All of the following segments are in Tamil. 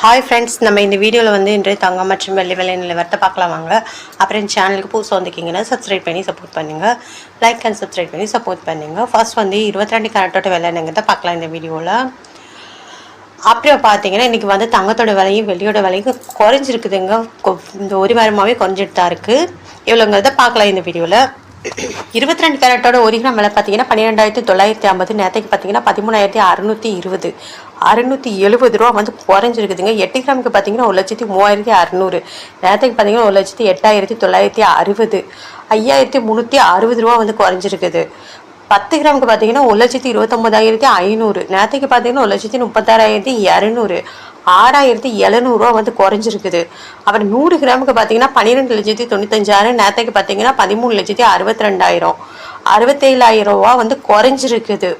ஹாய் ஃப்ரெண்ட்ஸ், நம்ம இந்த வீடியோவில் வந்து இன்றைய தங்கம் மற்றும் வெள்ளி விலை நிலவரத்தை பார்க்கலாம் வாங்க. அப்புறம் இந்த சேனலுக்கு புதுசாக வந்துக்கிங்கன்னா சப்ஸ்கிரைப் பண்ணி சப்போர்ட் பண்ணுங்கள். லைக் அண்ட் சப்ஸ்கிரைப் பண்ணி சப்போர்ட் பண்ணுங்கள். ஃபர்ஸ்ட் வந்து 22 கேரட்டோட விலை என்னங்கிறத பார்க்கலாம் இந்த வீடியோவில். அப்புறம் பார்த்தீங்கன்னா இன்றைக்கி வந்து தங்கத்தோட விலையும் வெள்ளியோட விலையும் குறைஞ்சிருக்குதுங்க. இந்த ஒரு வாரமாகவே குறைஞ்சிட்டு தான் இருக்குது. எவ்வளோங்கிறத பார்க்கலாம் இந்த வீடியோவில். 22 கேரட்டோட 1 கிராம் விலை பார்த்தீங்கன்னா 12,950. நேரத்துக்கு பார்த்தீங்கன்னா 13,620 670 ரூபா வந்து குறைஞ்சிருக்குதுங்க. 8 கிராமுக்கு பார்த்தீங்கன்னா 1,03,600. நேரத்துக்கு பார்த்தீங்கன்னா 1,08,960 5,360 ரூபா வந்து குறைஞ்சிருக்குது. 10 கிராமுக்கு பார்த்தீங்கன்னா 1,29,500. நேரத்துக்கு பார்த்தீங்கன்னா 1,36,200 6,700 வந்து குறைஞ்சிருக்குது. அப்புறம் 100 கிராமுக்கு பார்த்தீங்கன்னா 12,95,000. நேரத்துக்கு பார்த்தீங்கன்னா 13,62,000 67,000 ரூபா வந்து குறைஞ்சிருக்குது.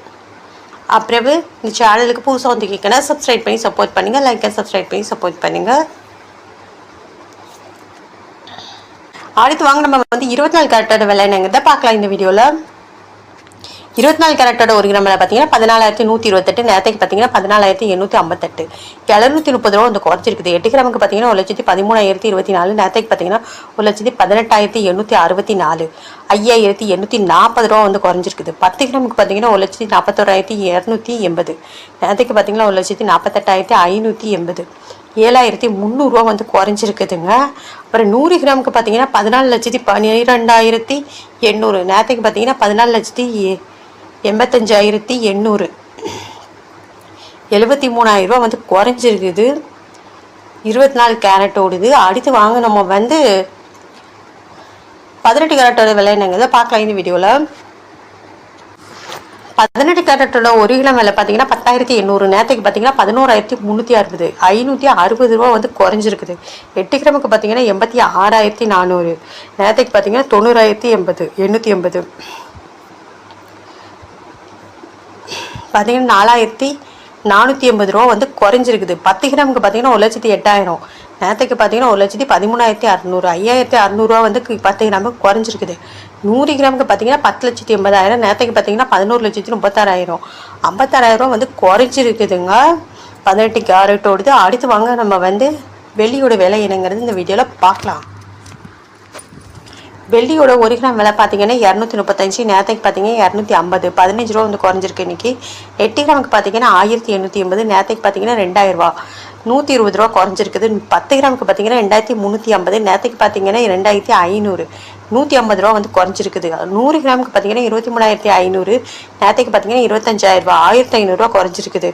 அப்புறம் இந்த சேனலுக்கு புதுசாக வந்து கேட்கணும், சப்ஸ்கிரைப் பண்ணி சப்போர்ட் பண்ணுங்கள். லைக் அண்ட் சப்ஸ்கிரைப் பண்ணி சப்போர்ட் பண்ணுங்கள். அடுத்து வாங்க நம்ம வந்து 24 கேரட்டோட விலை என்னங்கிறத பார்க்கலாம் இந்த வீடியோவில். 24 கேரட்டோட 1 கிராம் விலை பார்த்தீங்கன்னா 14,128. நேரத்துக்கு பார்த்தீங்கன்னா 14,858 730 ரூபா வந்து குறைச்சிருக்குது. 8 கிராமுக்கு பார்த்தீங்கன்னா 1,13,024. நேரத்துக்கு பார்த்தீங்கன்னா 1,18,864 5,840 ரூபா வந்து குறைஞ்சிருக்குது. 10 கிராமுக்கு பார்த்தீங்கன்னா 1,41,280. நேரத்துக்கு பார்த்தீங்கன்னா 1,48,580 7,300 ரூபா வந்து குறைஞ்சிருக்குதுங்க. அப்புறம் 100 கிராமுக்கு பார்த்தீங்கன்னா 14,12,800. நேரத்துக்கு பார்த்தீங்கன்னா 14,85,800 73,000 ரூபா வந்து குறைஞ்சிருக்குது. 24 கேரட்டோடுது. அடுத்து வாங்க நம்ம வந்து 18 கேரட்டோட விலை என்னங்கிறத பார்க்கலாம் இந்த வீடியோவில். 18 கேரட்டோட 1 கிராம் விலை பார்த்தீங்கன்னா 10,800. நேரத்துக்கு பார்த்தீங்கன்னா 11,360 560 ரூபா வந்து குறைஞ்சிருக்குது. 8 கிராமுக்கு பார்த்தீங்கன்னா 86,400. நேரத்துக்கு பார்த்தீங்கன்னா 90,880 பார்த்தீங்கன்னா 4,480 ரூபா வந்து குறைஞ்சிருக்குது. 10 கிராமுக்கு பார்த்தீங்கன்னா 1,08,000. நேரத்துக்கு பார்த்தீங்கன்னா 1,13,600 5,600 ரூபா வந்து 10 கிராமுக்கு குறைஞ்சிருக்குது. 100 கிராமுக்கு பார்த்தீங்கன்னா 10,80,000. நேரத்துக்கு பார்த்தீங்கன்னா 11,36,000 56,000 ரூபா வந்து குறைஞ்சிருக்குதுங்க. 18 கேரட்டோடுது. அடுத்து வாங்க நம்ம வந்து வெள்ளியோட விலை என்னங்கிறது இந்த வீடியோவில் பார்க்கலாம். வெள்ளியோட 1 கிராம் விலை பார்த்தீங்கன்னா 235. நேரத்துக்கு பார்த்தீங்கன்னா 250 15 ரூபா வந்து குறைஞ்சிருக்கு இன்றைக்கி. 8 கிராமுக்கு பார்த்தீங்கன்னா 1,880. நேரத்துக்கு பார்த்தீங்கன்னா 2,000 ரூபா 120 ரூபா குறைஞ்சிருக்குது. 10 கிராமுக்கு பார்த்தீங்கன்னா 2,350. நேரத்துக்கு பார்த்தீங்கன்னா 2,500 150 ரூபா வந்து குறைஞ்சிருக்குது. 100 கிராமுக்கு பார்த்தீங்கன்னா 23,500. நேரத்துக்கு பார்த்தீங்கன்னா 25,000 ரூபா 1,500 ரூபா குறைஞ்சிருக்குது.